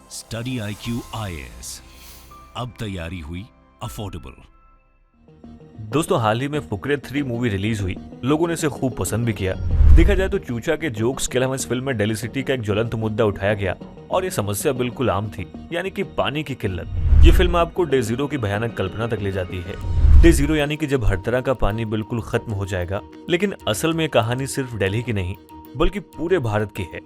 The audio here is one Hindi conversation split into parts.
स्टडी IQ IAS, अब तैयारी हुई अफोर्डेबल। दोस्तों, हाल ही में फुकरे 3 मूवी रिलीज हुई। लोगों ने इसे खूब पसंद भी किया। देखा जाए तो चूचा के जोक्स के अलावा इस फिल्म में दिल्ली सिटी का एक ज्वलंत मुद्दा उठाया गया और ये समस्या बिल्कुल आम थी, यानी कि पानी की किल्लत। ये फिल्म आपको डे जीरो की भयानक कल्पना तक ले जाती है। डे जीरो यानी कि जब हर तरह का पानी बिल्कुल खत्म हो जाएगा। लेकिन असल में कहानी सिर्फ दिल्ली की नहीं बल्कि पूरे भारत की है।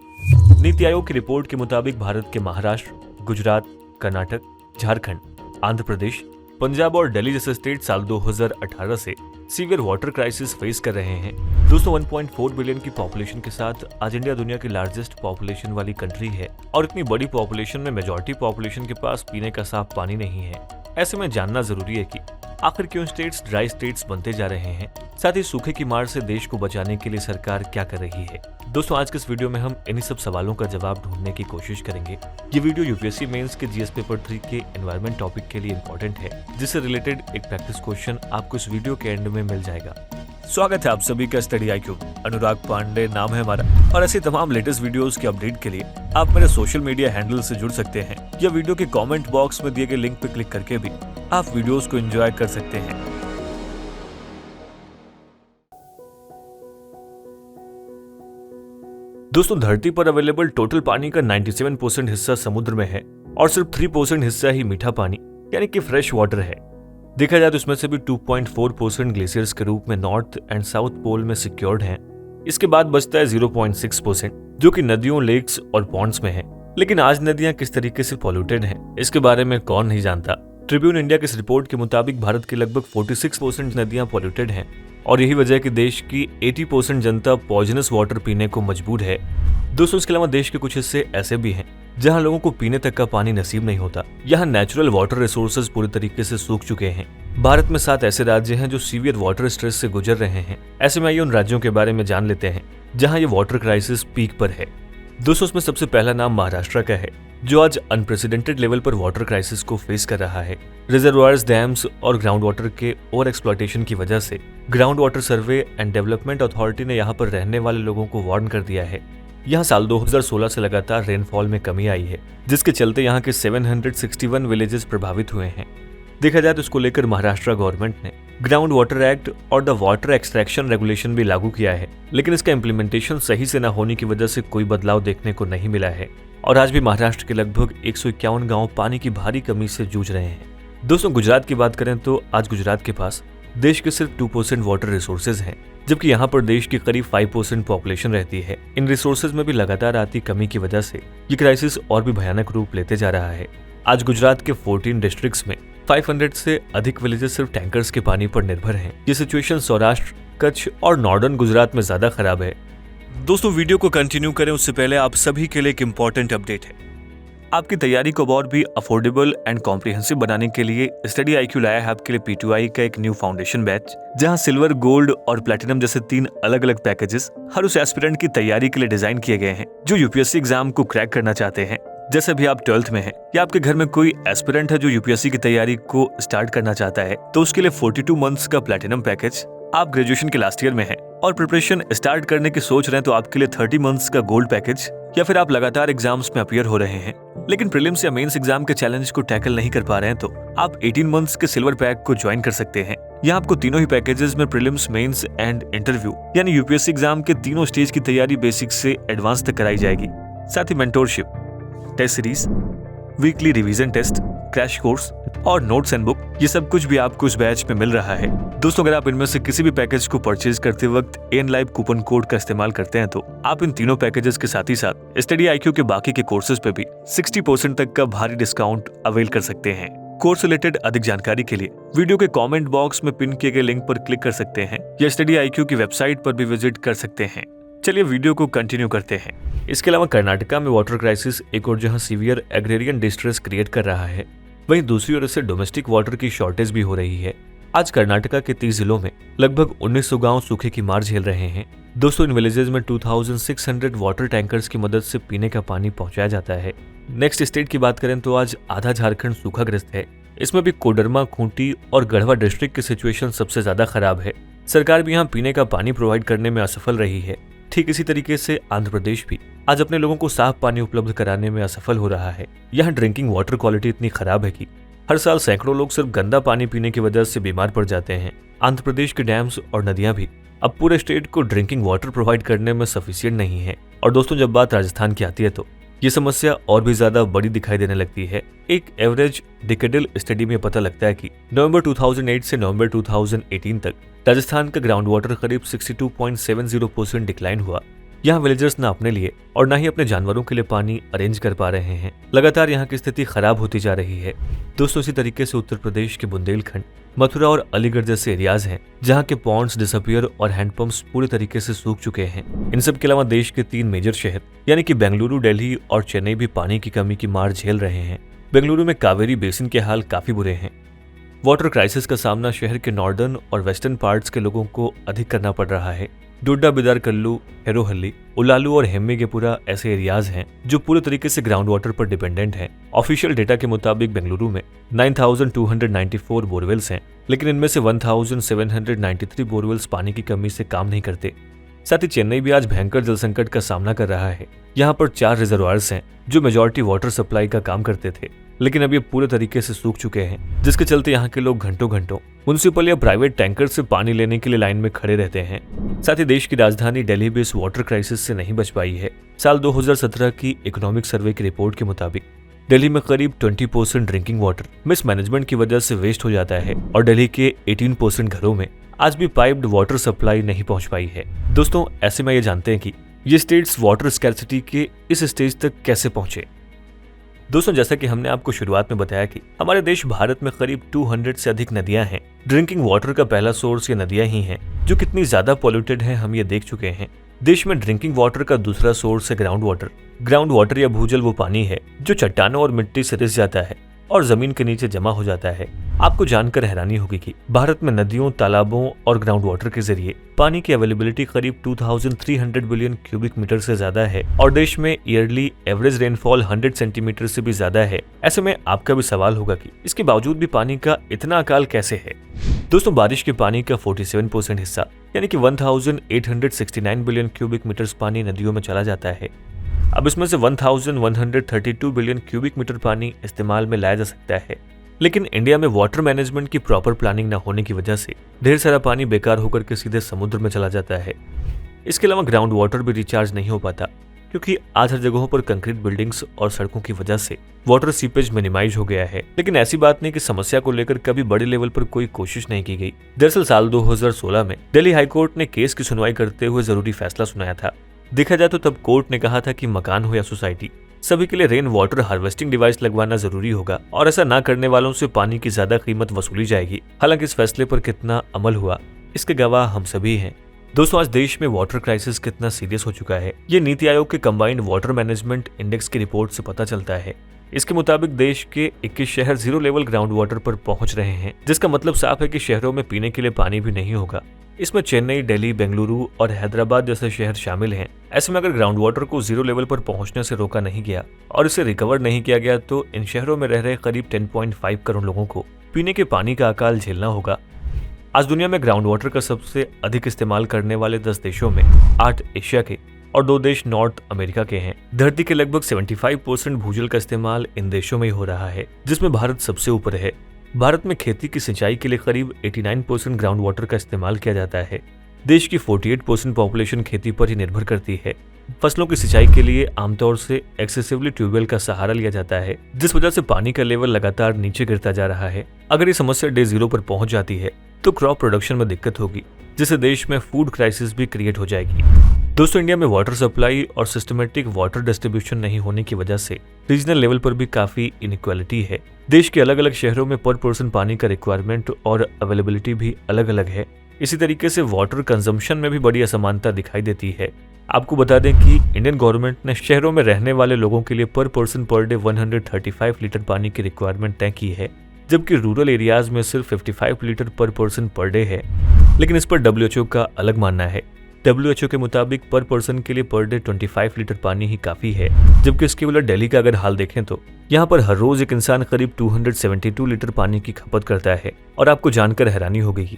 नीति आयोग की रिपोर्ट के मुताबिक भारत के महाराष्ट्र, गुजरात, कर्नाटक, झारखंड, आंध्र प्रदेश, पंजाब और दिल्ली जैसे स्टेट साल 2018 से सीवियर वाटर क्राइसिस फेस कर रहे हैं। दोस्तों, 1.4 बिलियन की पॉपुलेशन के साथ आज इंडिया दुनिया की लार्जेस्ट पॉपुलेशन वाली कंट्री है और इतनी बड़ी पॉपुलेशन में मेजॉरिटी पॉपुलेशन के पास पीने का साफ पानी नहीं है। ऐसे में जानना जरूरी है कि आखिर क्यों स्टेट्स ड्राई स्टेट्स बनते जा रहे हैं, साथ ही सूखे की मार से देश को बचाने के लिए सरकार क्या कर रही है। दोस्तों, आज के इस वीडियो में हम इन्हीं सब सवालों का जवाब ढूंढने की कोशिश करेंगे। ये वीडियो यूपीएससी मेंस के जीएस पेपर 3 के एनवायरमेंट टॉपिक के लिए इंपॉर्टेंट है, जिससे रिलेटेड एक प्रैक्टिस क्वेश्चन आपको इस वीडियो के एंड में मिल जाएगा। स्वागत है आप सभी का स्टडी IQ। अनुराग पांडे नाम है हमारा और ऐसे तमाम लेटेस्ट वीडियोस के अपडेट के लिए आप मेरे सोशल मीडिया हैंडल से जुड़ सकते हैं या वीडियो के कमेंट बॉक्स में दिए गए लिंक पर क्लिक करके भी आप वीडियोस को एंजॉय कर सकते हैं। दोस्तों, धरती पर अवेलेबल टोटल पानी का 97% हिस्सा समुद्र में है और सिर्फ 3% हिस्सा ही मीठा पानी यानी कि फ्रेश वाटर है। देखा जाए तो इसमें से भी 2.4% ग्लेशियर्स के रूप में नॉर्थ एंड साउथ पोल में सिक्योर्ड हैं। इसके बाद बचता है 0.6% जो कि नदियों, लेक्स और पॉन्ड्स में है। लेकिन आज नदियां किस तरीके से पॉल्यूटेड हैं, इसके बारे में कौन नहीं जानता। ट्रिब्यून इंडिया की इस रिपोर्ट के मुताबिक भारत की लगभग 46% नदियां पॉल्यूटेड हैं और यही वजह है कि देश की 80% जनता पॉइजनस वाटर पीने को मजबूर है। दोस्तों, इसके अलावा देश के कुछ हिस्से ऐसे भी हैं जहां लोगों को पीने तक का पानी नसीब नहीं होता। यहाँ नेचुरल वाटर रिसोर्सेज पूरी तरीके से सूख चुके हैं। भारत में 7 ऐसे राज्य हैं जो सीवियर वाटर स्ट्रेस से गुजर रहे हैं। ऐसे में आइए उन राज्यों के बारे में जान लेते हैं जहाँ ये वाटर क्राइसिस पीक पर है। दोस्तों, उसमें सबसे पहला नाम महाराष्ट्र का है, जो आज अनप्रेसिडेंटेड लेवल पर वाटर क्राइसिस को फेस कर रहा है। रिजर्वायर्स, डैम्स और ग्राउंड वाटर के ओवर एक्सप्लॉयटेशन की वजह से ground water survey and development authority ने यहाँ पर रहने वाले लोगों को वार्न कर दिया है। यहाँ साल 2016 से लगातार रेनफॉल में कमी आई है, जिसके चलते यहाँ के 761 विलेजेस प्रभावित हुए हैं। देखा जाए तो इसको लेकर महाराष्ट्र गवर्नमेंट ने ग्राउंड वाटर एक्ट और द वाटर एक्सट्रैक्शन रेगुलेशन भी लागू किया है, लेकिन इसका इम्प्लीमेंटेशन सही से न होने की वजह से कोई बदलाव देखने को नहीं मिला है और आज भी महाराष्ट्र के लगभग 151 गांव पानी की भारी कमी से जूझ रहे हैं। दोस्तों, गुजरात की बात करें तो आज गुजरात के पास देश के सिर्फ 2% वाटर रिसोर्सेज हैं, जबकि यहाँ पर देश की करीब 5% पॉपुलेशन रहती है। इन रिसोर्सेज में भी लगातार आती कमी की वजह से ये क्राइसिस और भी भयानक रूप लेते जा रहा है। आज गुजरात के 14 डिस्ट्रिक्ट्स में 500 से अधिक विलेजेस सिर्फ टैंकर्स के पानी पर निर्भर हैं। ये सिचुएशन सौराष्ट्र, कच्छ और नॉर्दर्न गुजरात में ज्यादा खराब है। दोस्तों, वीडियो को कंटिन्यू करें उससे पहले आप सभी के लिए एक इंपॉर्टेंट अपडेट है। आपकी तैयारी को और भी अफोर्डेबल एंड कॉम्प्रिहेंसिव बनाने के लिए स्टडी IQ लाया है आपके लिए P2I का एक न्यू फाउंडेशन बैच, जहां सिल्वर, गोल्ड और प्लैटिनम जैसे 3 अलग अलग पैकेजेस हर उस एस्पिरेंट की तैयारी के लिए डिजाइन किए गए हैं जो यूपीएससी एग्जाम को क्रैक करना चाहते हैं। जैसे भी आप 12th में हैं या आपके घर में कोई एस्पिरेंट है जो यूपीएससी की तैयारी को स्टार्ट करना चाहता है, तो उसके लिए 42 मंथ्स का प्लैटिनम पैकेज। आप ग्रेजुएशन के लास्ट ईयर में हैं और प्रिपरेशन स्टार्ट करने की सोच रहे हैं तो आपके लिए 30 मंथ्स का गोल्ड पैकेज। या फिर आप लगातार एग्जाम्स में अपीयर हो रहे हैं लेकिन प्रीलिम्स या मेंस एग्जाम के चैलेंज को टैकल नहीं कर पा रहे हैं, तो आप 18 मंथ्स के सिल्वर पैक को ज्वाइन कर सकते हैं। यहाँ आपको तीनों ही पैकेजेस में प्रीलिम्स, मेंस एंड इंटरव्यू यानी यूपीएससी एग्जाम के तीनों स्टेज की तैयारी बेसिक से एडवांस तक कराई जाएगी। साथ ही mentorship, test series, weekly revision test, crash course और नोट्स एंड बुक, ये सब कुछ भी आपको इस बैच में मिल रहा है। दोस्तों, अगर आप इनमें से किसी भी पैकेज को परचेज करते वक्त एन लाइव कूपन कोड का इस्तेमाल करते हैं तो आप इन तीनों पैकेजेस के साथ ही साथ स्टडी IQ के बाकी के कोर्सेज पे भी 60% तक का भारी डिस्काउंट अवेल कर सकते हैं। कोर्स रिलेटेड अधिक जानकारी के लिए वीडियो के कमेंट बॉक्स में पिन किए गए लिंक पर क्लिक कर सकते हैं या स्टडी IQ की वेबसाइट पर भी विजिट कर सकते हैं। चलिए वीडियो को कंटिन्यू करते हैं। इसके अलावा कर्नाटका में वाटर क्राइसिस एक और जहां सीवियर एग्रेरियन डिस्ट्रेस क्रिएट कर रहा है, वहीं दूसरी ओर इससे डोमेस्टिक वाटर की शॉर्टेज भी हो रही है। आज कर्नाटका के 30 जिलों में लगभग 1900 गांव सूखे की मार झेल रहे हैं। दोस्तों, इन विलेजेस में 2600 वाटर टैंकर्स की मदद से पीने का पानी पहुंचाया जाता है। नेक्स्ट स्टेट की बात करें तो आज आधा झारखंड सूखाग्रस्त है। इसमें भी कोडरमा, खूंटी और गढ़वा डिस्ट्रिक्ट की सिचुएशन सबसे ज्यादा खराब है। सरकार भी यहाँ पीने का पानी प्रोवाइड करने में असफल रही है। ठीक इसी तरीके से आंध्र प्रदेश भी आज अपने लोगों को साफ पानी उपलब्ध कराने में असफल हो रहा है। यहाँ ड्रिंकिंग वाटर क्वालिटी इतनी खराब है कि हर साल सैकड़ों लोग सिर्फ गंदा पानी पीने की वजह से बीमार पड़ जाते हैं। आंध्र प्रदेश के डैम्स और नदियां भी अब पूरे स्टेट को ड्रिंकिंग वाटर प्रोवाइड करने में सफिशिएंट नहीं है। और दोस्तों, जब बात राजस्थान की आती है तो ये समस्या और भी ज्यादा बड़ी दिखाई देने लगती है। एक एवरेज डिकेडल स्टडी में पता लगता है कि नवंबर 2008 से नवंबर 2018 तक राजस्थान का ग्राउंड वाटर करीब 62.70% डिक्लाइन हुआ। यहाँ विलेजर्स ना अपने लिए और ना ही अपने जानवरों के लिए पानी अरेंज कर पा रहे हैं। लगातार यहाँ की स्थिति खराब होती जा रही है। दोस्तों, इसी तरीके से उत्तर प्रदेश के बुंदेलखंड, मथुरा और अलीगढ़ जैसे एरियाज हैं जहाँ के पॉन्ड्स डिसअपियर और हैंडपंप्स पूरी तरीके से सूख चुके हैं। इन सब के अलावा देश के 3 मेजर शहर यानी कि बेंगलुरु, दिल्ली और चेन्नई भी पानी की कमी की मार झेल रहे हैं। बेंगलुरु में कावेरी बेसिन के हाल काफी बुरे हैं। वाटर क्राइसिस का सामना शहर के नॉर्दर्न और वेस्टर्न पार्ट्स के लोगों को अधिक करना पड़ रहा है। डोडा, बिदारकल्लू, हेरोहल्ली, उलालू और हेम्मेगेपुरा ऐसे एरियाज हैं जो पूरे तरीके से ग्राउंड वाटर पर डिपेंडेंट हैं। ऑफिशियल डेटा के मुताबिक बेंगलुरु में 9,294 बोरवेल्स हैं, लेकिन इनमें से 1,793 बोरवेल्स पानी की कमी से काम नहीं करते। साथ ही चेन्नई भी आज भयंकर जल संकट का सामना कर रहा है। यहाँ पर 4 रिजर्वायर्स हैं जो मेजॉरिटी वाटर सप्लाई का काम करते थे, लेकिन अब ये पूरे तरीके से सूख चुके हैं, जिसके चलते यहाँ के लोग घंटों घंटों म्युनिसिपल या प्राइवेट टैंकर से पानी लेने के लिए लाइन में खड़े रहते हैं। साथ ही देश की राजधानी दिल्ली भी इस वाटर क्राइसिस से नहीं बच पाई है। साल 2017 की इकोनॉमिक सर्वे की रिपोर्ट के मुताबिक दिल्ली में करीब 20% ड्रिंकिंग वाटर मिसमैनेजमेंट की वजह से वेस्ट हो जाता है और दिल्ली के 18% घरों में आज भी पाइप्ड वाटर सप्लाई नहीं पहुंच पाई है। दोस्तों, ऐसे में ये जानते हैं कि ये स्टेट्स वाटर स्कैर्सिटी के इस स्टेज तक कैसे पहुंचे। दोस्तों, जैसा कि हमने आपको शुरुआत में बताया कि हमारे देश भारत में करीब 200 से अधिक नदियां हैं। ड्रिंकिंग वाटर का पहला सोर्स ये नदियां ही हैं, जो कितनी ज्यादा पॉल्यूटेड हैं हम ये देख चुके हैं। देश में ड्रिंकिंग वाटर का दूसरा सोर्स है ग्राउंड वाटर। ग्राउंड वाटर या भूजल वो पानी है जो चट्टानों और मिट्टी से रिस जाता है और जमीन के नीचे जमा हो जाता है। आपको जानकर हैरानी होगी कि भारत में नदियों, तालाबों और ग्राउंड वाटर के जरिए पानी की अवेलेबिलिटी करीब 2300 बिलियन क्यूबिक मीटर से ज्यादा है और देश में ईयरली एवरेज रेनफॉल 100 सेंटीमीटर से भी ज्यादा है। ऐसे में आपका भी सवाल होगा कि इसके बावजूद भी पानी का इतना अकाल कैसे है। दोस्तों, बारिश के पानी का 47% हिस्सा यानी कि 1869 बिलियन क्यूबिक मीटर्स पानी नदियों में चला जाता है। अब इसमें से 1132 बिलियन क्यूबिक मीटर पानी इस्तेमाल में लाया जा सकता है, लेकिन इंडिया में वाटर मैनेजमेंट की प्रॉपर प्लानिंग न होने की वजह से ढेर सारा पानी बेकार होकर के सीधे समुद्र में चला जाता है। इसके अलावा ग्राउंड वाटर भी रिचार्ज नहीं हो पाता, क्योंकि आज हर जगहों पर कंक्रीट बिल्डिंग्स और सड़कों की वजह से वाटर सीपेज मिनिमाइज हो गया है। लेकिन ऐसी बात नहीं कि समस्या को लेकर कभी बड़े लेवल पर कोई कोशिश नहीं की गई। दरअसल साल 2016 में दिल्ली हाईकोर्ट ने केस की सुनवाई करते हुए जरूरी फैसला सुनाया था। देखा जाए तो तब कोर्ट ने कहा था कि मकान हो या सोसाइटी, सभी के लिए रेन वाटर हार्वेस्टिंग डिवाइस लगवाना जरूरी होगा और ऐसा ना करने वालों से पानी की ज्यादा कीमत वसूली जाएगी। हालांकि इस फैसले पर कितना अमल हुआ, इसके गवाह हम सभी हैं। दोस्तों, आज देश में वाटर क्राइसिस कितना सीरियस हो चुका है, ये नीति आयोग के कंबाइंड वाटर मैनेजमेंट इंडेक्स की रिपोर्ट से पता चलता है। इसके मुताबिक देश के 21 शहर 0 लेवल ग्राउंड वाटर पर पहुंच रहे हैं, जिसका मतलब साफ है कि शहरों में पीने के लिए पानी भी नहीं होगा। इसमें चेन्नई, दिल्ली, बेंगलुरु और हैदराबाद जैसे शहर शामिल हैं। ऐसे में अगर ग्राउंड वाटर को 0 लेवल पर पहुंचने से रोका नहीं गया और इसे रिकवर नहीं किया गया तो इन शहरों में रह रहे करीब 10.5 करोड़ लोगों को पीने के पानी का अकाल झेलना होगा। आज दुनिया में ग्राउंड वाटर का सबसे अधिक इस्तेमाल करने वाले 10 देशों में 8 एशिया के और 2 देश नॉर्थ अमेरिका के हैं। धरती के लगभग 75% भूजल का इस्तेमाल इन देशों में ही हो रहा है, जिसमें भारत सबसे ऊपर है। भारत में खेती की सिंचाई के लिए करीब 89% ग्राउंड वाटर का इस्तेमाल किया जाता है। देश की 48% पॉपुलेशन खेती पर ही निर्भर करती है। फसलों की सिंचाई के लिए आमतौर से एक्सेसिवली ट्यूबवेल का सहारा लिया जाता है, जिस वजह से पानी का लेवल लगातार नीचे गिरता जा रहा है। अगर ये समस्या डे 0 पर पहुंच जाती है तो क्रॉप प्रोडक्शन में दिक्कत होगी, जिससे देश में फूड क्राइसिस भी क्रिएट हो जाएगी। दोस्तों, इंडिया में वाटर सप्लाई और सिस्टमेटिक वाटर डिस्ट्रीब्यूशन नहीं होने की वजह से रीजनल लेवल पर भी काफी इनइक्वालिटी है। देश के अलग अलग शहरों में पर पर्सन पानी का रिक्वायरमेंट और अवेलेबिलिटी भी अलग अलग है। इसी तरीके से वाटर कंजम्पशन में भी बड़ी असमानता दिखाई देती है। आपको बता दें कि इंडियन गवर्नमेंट ने शहरों में रहने वाले लोगों के लिए पर पर्सन पर डे 135 लीटर पानी की रिक्वायरमेंट तय की है, जबकि रूरल एरियाज में सिर्फ 55 लीटर पर पर्सन पर डे है। लेकिन इस पर WHO का अलग मानना है। WHO के मुताबिक पर पर्सन के लिए पर डे 25 लीटर पानी ही काफी है, जबकि इसके उलट दिल्ली का अगर हाल देखें तो यहाँ पर हर रोज एक इंसान करीब 272 लीटर पानी की खपत करता है। और आपको जानकर हैरानी होगी,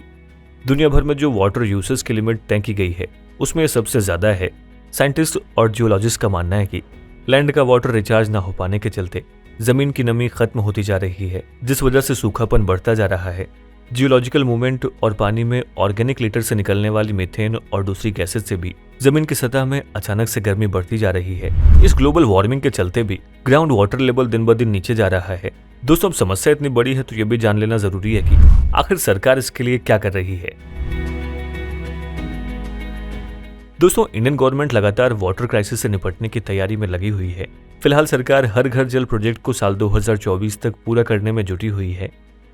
दुनिया भर में जो वाटर यूसेज की लिमिट तय की गई है उसमें यह सबसे ज्यादा है। साइंटिस्ट और जियोलॉजिस्ट का मानना है कि लैंड का वाटर रिचार्ज ना हो पाने के चलते जमीन की नमी खत्म होती जा रही है, जिस वजह से सूखापन बढ़ता जा रहा है। जियोलॉजिकल मूवमेंट और पानी में ऑर्गेनिक लीटर से निकलने वाली मीथेन और दूसरी गैसेज से भी जमीन की सतह में अचानक से गर्मी बढ़ती जा रही है। इस ग्लोबल वार्मिंग के चलते भी ग्राउंड वाटर लेवल दिन ब दिन नीचे जा रहा है। दोस्तों, अब समस्या इतनी बड़ी है तो ये भी जान लेना जरूरी है कि आखिर सरकार इसके लिए क्या कर रही है। दोस्तों, इंडियन गवर्नमेंट लगातार वाटर क्राइसिस से निपटने की तैयारी में लगी हुई है। फिलहाल सरकार हर घर जल प्रोजेक्ट को साल 2024 तक पूरा करने में जुटी हुई है।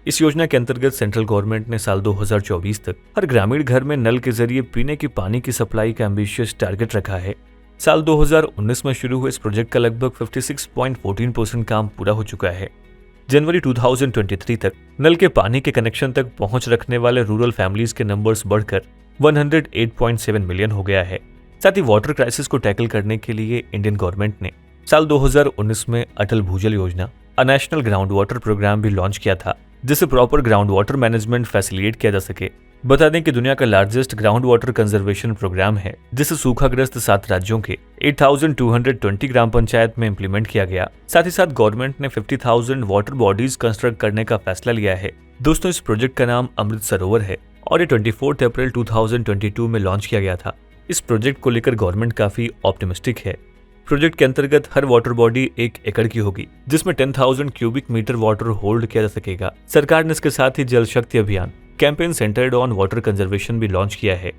इस योजना के अंतर्गत सेंट्रल गवर्नमेंट ने साल 2024 तक हर ग्रामीण घर में नल के जरिए पीने की पानी की सप्लाई का एम्बिशियस टारगेट रखा है। साल 2019 में शुरू हुए इस प्रोजेक्ट का लगभग 56.14% काम पूरा हो चुका है। जनवरी 2023 तक नल के पानी के कनेक्शन तक पहुंच रखने वाले रूरल फैमिलीज के नंबर्स बढ़कर 108.7 मिलियन हो गया है। साथ ही वाटर क्राइसिस को टैकल करने के लिए इंडियन गवर्नमेंट ने साल 2019 में Atal Bhujal Yojana, a national ground water program भी लॉन्च किया था, जिससे proper ground water management facilitate किया जा सके। बता दें कि दुनिया का largest ground water conservation program है, जिसे सूखाग्रस्त 7 राज्यों के 8,220 ग्राम पंचायत में इम्प्लीमेंट किया गया। साथ ही साथ गवर्नमेंट ने 50,000 वाटर बॉडीज कंस्ट्रक्ट करने का फैसला लिया है। दोस्तों, इस प्रोजेक्ट का नाम अमृत सरोवर है और ये 24 अप्रैल 2022 में लॉन्च किया गया था। इस प्रोजेक्ट को लेकर गवर्नमेंट काफी ऑप्टिमिस्टिक है। प्रोजेक्ट के अंतर्गत हर वाटर बॉडी 1 एकड़ की होगी, जिसमें 10,000 क्यूबिक मीटर वाटर होल्ड किया जा सकेगा। सरकार ने इसके साथ ही Jal Shakti Abhiyan campaign centred on water conservation भी लॉन्च किया है।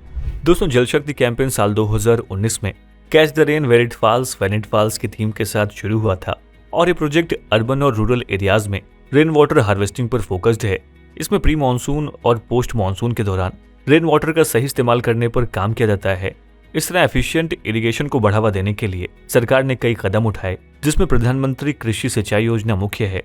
दोस्तों, जल शक्ति कैंपेन साल 2019 में catch the rain where it falls when it falls की थीम के साथ शुरू हुआ था और ये प्रोजेक्ट अर्बन और रूरल एरियाज में रेन वाटर हार्वेस्टिंग पर फोकस्ड है। इसमें प्री मानसून और पोस्ट मानसून के दौरान रेन वाटर का सही इस्तेमाल करने पर काम किया जाता है। इस तरह एफिशिएंट इरिगेशन को बढ़ावा देने के लिए सरकार ने कई कदम उठाए, जिसमें प्रधानमंत्री कृषि सिंचाई योजना मुख्य है।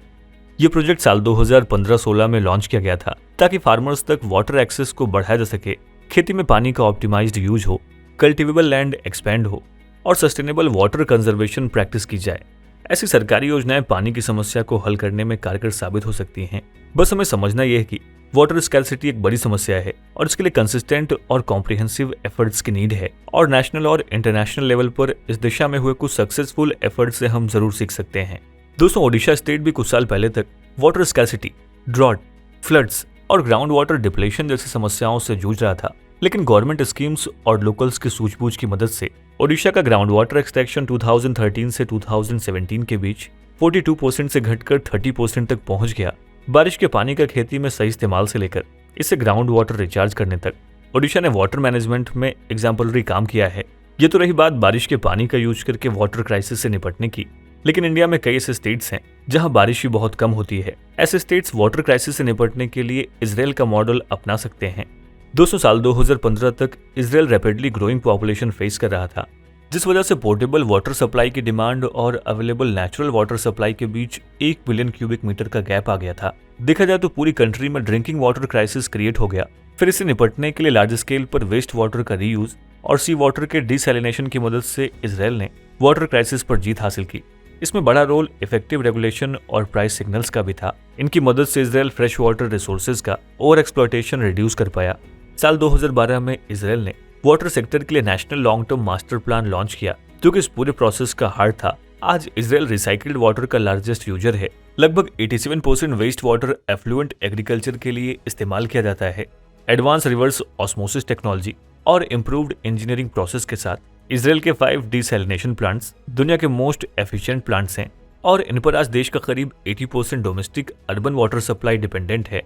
ये प्रोजेक्ट साल 2015-16 में लॉन्च किया गया था ताकि फार्मर्स तक वाटर एक्सेस को बढ़ाया जा सके, खेती में पानी का ऑप्टिमाइज्ड यूज हो, कल्टिवेबल लैंड एक्सपैंड हो और सस्टेनेबल वाटर कंजर्वेशन प्रैक्टिस की जाए। ऐसी सरकारी योजनाएं पानी की समस्या को हल करने में कारगर साबित हो सकती हैं। बस हमें समझना यह है कि वाटर स्कैर्सिटी एक बड़ी समस्या है और इसके लिए कंसिस्टेंट और कॉम्प्रिहेंसिव एफर्ट्स की नीड है और नेशनल और इंटरनेशनल लेवल पर इस दिशा में हुए कुछ सक्सेसफुल एफर्ट्स से हम जरूर सीख सकते हैं। दोस्तों, ओडिशा स्टेट भी कुछ साल पहले तक वाटर स्कैर्सिटी, ड्रॉट, फ्लड्स और ग्राउंड वाटर डिप्लेशन जैसी समस्याओं से जूझ रहा था, लेकिन गवर्नमेंट स्कीम्स और लोकल्स की सूझबूझ की मदद से ओडिशा का ग्राउंड वाटर एक्सट्रैक्शन 2013 से 2017 के बीच 42% से घटकर 30% तक पहुंच गया। बारिश के पानी का खेती में सही इस्तेमाल से लेकर इसे ग्राउंड वाटर रिचार्ज करने तक ओडिशा ने वाटर मैनेजमेंट में एग्जाम्पलरी काम किया है। ये तो रही बात बारिश के पानी का यूज करके वाटर क्राइसिस से निपटने की, लेकिन इंडिया में कई ऐसे स्टेट्स हैं जहां बारिश भी बहुत कम होती है। ऐसे स्टेट्स वाटर क्राइसिस से निपटने के लिए इजराइल का मॉडल अपना सकते हैं। दोस्तों, साल 2015 तक Israel rapidly growing population face कर रहा था, जिस वजह से पोर्टेबल वाटर सप्लाई की डिमांड और अवेलेबल नेचुरल वाटर सप्लाई के बीच 1 बिलियन क्यूबिक मीटर का गैप आ गया था। देखा जाए तो पूरी कंट्री में ड्रिंकिंग वाटर क्राइसिस क्रिएट हो गया। फिर इसे निपटने के लिए लार्ज स्केल पर वेस्ट वाटर का रीयूज और सी वाटर के डिसैलिनेशन की मदद से इजराइल ने वाटर क्राइसिस पर जीत हासिल की। इसमें बड़ा रोल इफेक्टिव रेगुलेशन और प्राइस सिग्नल्स का भी था। इनकी मदद से इजराइल फ्रेश वाटर रिसोर्सेज का ओवर एक्सप्लॉयटेशन रिड्यूस कर पाया। साल 2012 में इजराइल ने वाटर सेक्टर के लिए national long term master plan launch किया, जो कि इस पूरे प्रोसेस का हार्ट था। आज इजराइल रिसाइक्ल्ड वाटर का लार्जेस्ट यूजर है। लगभग 87% वेस्ट वाटर एफ्लुएंट एग्रीकल्चर के लिए इस्तेमाल किया जाता है। एडवांस रिवर्स ऑस्मोसिस टेक्नोलॉजी और इम्प्रूव्ड इंजीनियरिंग प्रोसेस के साथ इजराइल के 5 डिसैलिनेशन प्लांट्स दुनिया के मोस्ट एफिशिएंट प्लांट्स हैं और इन पर आज देश का करीब 80% domestic urban water supply dependent है।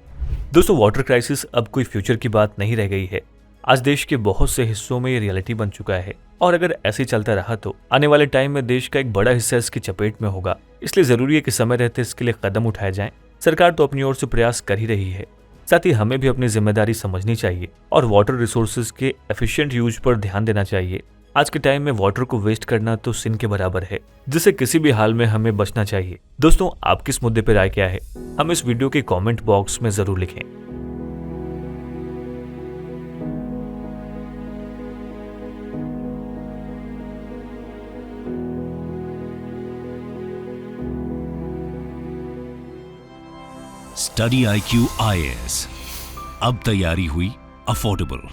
दोस्तों, वाटर क्राइसिस अब कोई फ्यूचर की बात नहीं रह गई है। आज देश के बहुत से हिस्सों में ये रियलिटी बन चुका है और अगर ऐसे ही चलता रहा तो आने वाले टाइम में देश का एक बड़ा हिस्सा इसकी चपेट में होगा। इसलिए जरूरी है कि समय रहते इसके लिए कदम उठाए जाएं। सरकार तो अपनी ओर से प्रयास कर ही रही है, साथ ही हमें भी अपनी जिम्मेदारी समझनी चाहिए और वाटर रिसोर्सेज के एफिशिएंट यूज पर ध्यान देना चाहिए। आज के टाइम में वाटर को वेस्ट करना तो सिन के बराबर है, जिससे किसी भी हाल में हमें बचना चाहिए। दोस्तों, आपकी इस मुद्दे पर राय क्या है, हम इस वीडियो के कमेंट बॉक्स में जरूर लिखें। स्टडी IQ IAS, अब तैयारी हुई अफोर्डेबल।